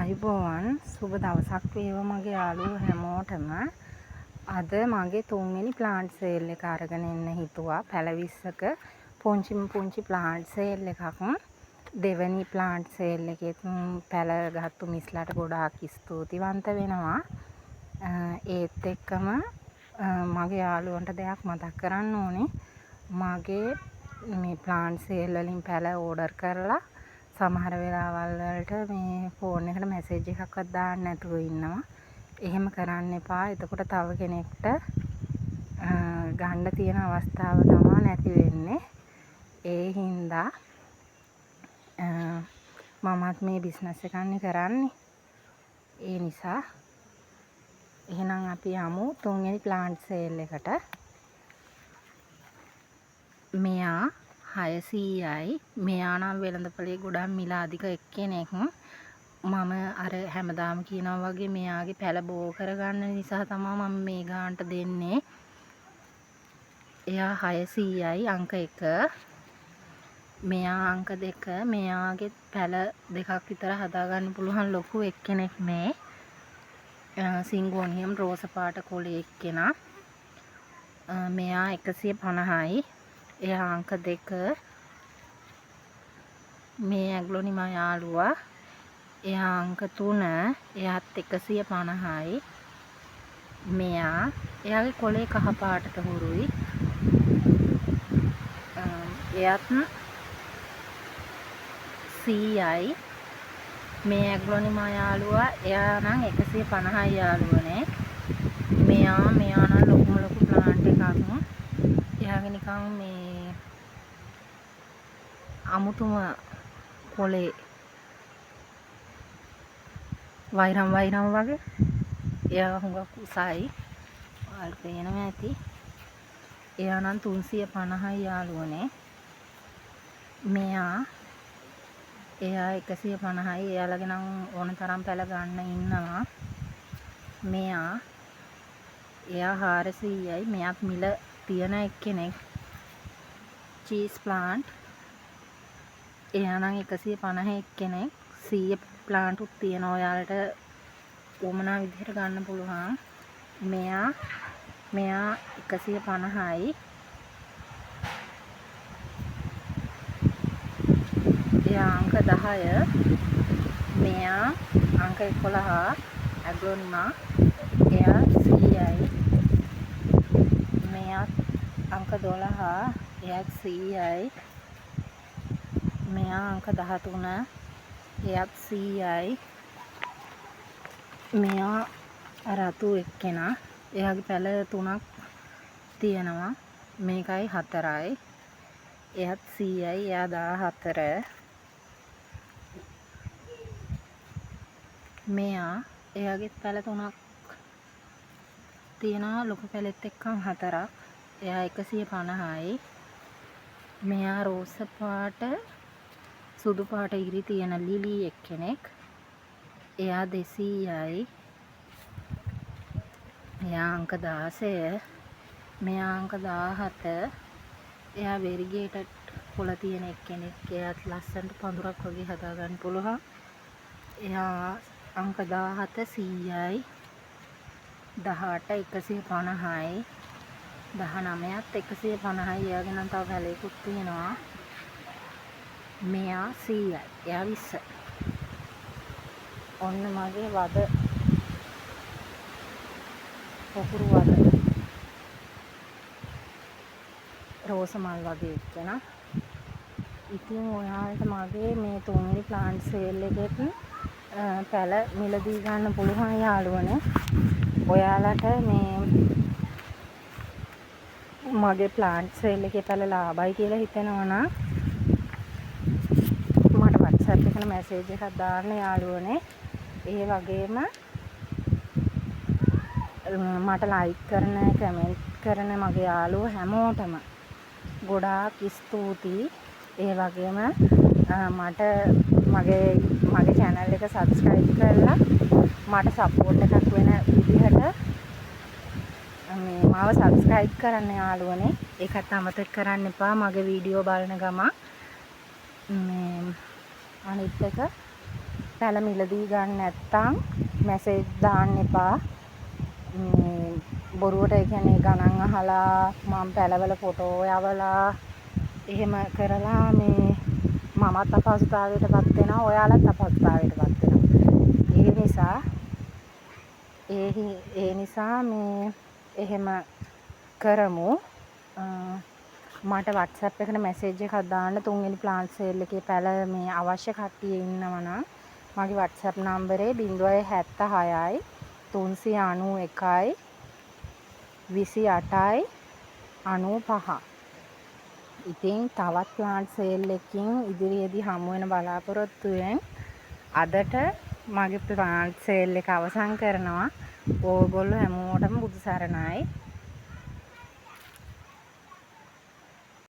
ආයුබෝවන් සුබ දවසක් වේවා මගේ යාළුවෝ හැමෝටම. අද මගේ තුන්වෙනි ප්ලාන්ට් සේල් එක අරගෙන එන්න හිතුවා. පැල 20ක පුංචි ප්ලාන්ට් සේල් එකක්. දෙවෙනි ප්ලාන්ට් සේල් එකෙත් පැල ගත්තු මිස්ලාට ගොඩාක් ස්තුතිවන්ත වෙනවා. ඒත් එක්කම මගේ යාළුවන්ට දෙයක් මතක් කරන්න ඕනේ. මගේ මේ ප්ලාන්ට් සේල් වලින් පැල ඕඩර් කරලා සමහර වෙලාවල් වලට මේ ෆෝන් එකට මැසේජ් එකක්වත් දාන්න නැතුව ඉන්නවා. එහෙම කරන්න එපා. එතකොට තව කෙනෙක්ට ගන්න තියෙන අවස්ථාව තමයි නැති වෙන්නේ. ඒ හින්දා මමත් මේ බිස්නස් එකක් කරන්නේ. ඒ නිසා එහෙනම් අපි යමු තුන්වෙනි ප්ලාන්ට් සේල් එකට. මෙයා 600යි. මෙයා නම් වෙළඳපොලේ ගොඩක් මිල අධික එක්කෙනෙක්. මම අර හැමදාම කියනවා වගේ මෙයාගේ පැල බෝ කරගන්න නිසා තමයි මම මේ ගානට දෙන්නේ. එයා 600යි අංක 1. මෙයා අංක 2. මෙයාගේ පැල දෙකක් විතර හදාගන්න පුළුවන් ලොකු එක්කෙනෙක් මේ. සිංගෝනියම් රෝස පාට කොලේ එක්කෙනා. මෙයා 150යි. එයා අංක 2. මේ ඇග්ලොනිමා යාළුවා. එයා අංක 3. එයාත් 150යි. එයාගේ කොලේ කහ පාටට හුරුයි. එයාත් 100යි. මේ ඇග්ලොනිමා යාළුවා. එයා නම් 150යි යාළුවනේ. මෙයා නම් ලොකු ප්ලාන්ට් එකක්. එයාගේ නිකන් මේ අමුතුම කොලේ වෛරම් වගේ. එයා හුඟක් උසයි. ඔයාලට පේනවා ඇති. එයා නම් 350යි යාළුවනේ. එයා 150යි. එයාලගේ නම් ඕන තරම් පැල ගන්න ඉන්නවා. එයා 400යි. මෙයාත් මිල තියන එක්කෙනෙක්. Cheese plant. එයා නම් 150 එක්කෙනෙක්. 100 ප්ලාන්ට් උත් තියෙනවා. ඔයාලට උමනා විදිහට ගන්න පුළුවන්. මෙයා 150යි. එයා අංක 10. මෙයා අංක 11. ඇග්ලොනිමා. එයා 100යි. මෙයා අංක 12. එයාත් 100යි. මෙයා අංක 13. එයාත් 100යි. මෙයා රතු එක්කෙනා. එයාගේ පැල 3ක් තියෙනවා. මේකයි 4යි. එයාත් 100යි. එයා 14. එයාගේ පැල 3ක් තියෙනවා. ලොකු පැලෙත් එක්කම 4ක්. එයා 150යි. මෙයා රෝස පාට සුදු පාට ඉරි තියෙන ලිලි එක්කෙනෙක්. එයා 200යි. එයා අංක 16. මෙයා අංක 17. එයා වෙරිගේටඩ් කොළ තියෙන එක්කෙනෙක්. එයාත් ලස්සනට පඳුරක් වගේ හදාගන්න පුළුවන්. එයා අංක 17 100යි. 18 150යි. 19ත් 150යි. එයාගේ නම් තව පැලයකුත් තියෙනවා. මෙයා 100යි. එයා 20. ඔන්න මගේ වද පොකුරු වද රෝස මල් වගේ එක්කෙනා. ඉතින් ඔයාලට මගේ මේ තුන්වෙනි ප්ලාන්ට් සේල් එකෙත් පැල මිලදී ගන්න පුළුවන් යාළුවනේ. ඔයාලට මේ මගේ ප්ලාන්ට් සේල් එකේ පැල ලාභයි කියලා හිතෙනවා නම් මට WhatsApp එකට මැසේජ් එකක් දාන්න යාළුවනේ. ඒ වගේම මට ලයික් කරන, කමෙන්ට් කරන මගේ යාළුවෝ හැමෝටම ගොඩාක් ස්තුතියි. ඒ වගේම මට මගේ channel එක subscribe කරලා මට support එකක් වෙන විදිහට මාව subscribe කරන්න යාළුවනේ. ඒකත් අමතක කරන්න එපා මගේ වීඩියෝ බලන ගමන්. අනිත් එක පැල මිලදී ගන්න නැත්තම් මැසේජ් දාන්න එපා. බොරුවට ඒ කියන්නේ ගණන් අහලා මම පැලවල ෆොටෝ යවලා එහෙම කරලා මමත් අපහසුතාවයටපත් වෙනවා, ඔයාලත් අපහසුතාවයටපත් වෙනවා. ඒ නිසා එහෙම කරමු. මට WhatsApp එකට මැසේජ් එකක් දාන්න 3 වෙනි ප්ලාන්ට් සේල් එකේ පැල අවශ්‍ය කට්ටිය ඉන්නවා නම් මගේ WhatsApp නම්බරේ 076යි 391යි 28යි 95. ඉතින් තවත් ප්ලාන්ට් සේල් එකකින් ඉදිරියේදී හමු වෙන බලාපොරොත්තුවෙන් අදට මගේ ප්ලාන්ට් සේල් එක අවසන් කරනවා. ඕගොල්ලෝ හැමෝටම බුදු සරණයි.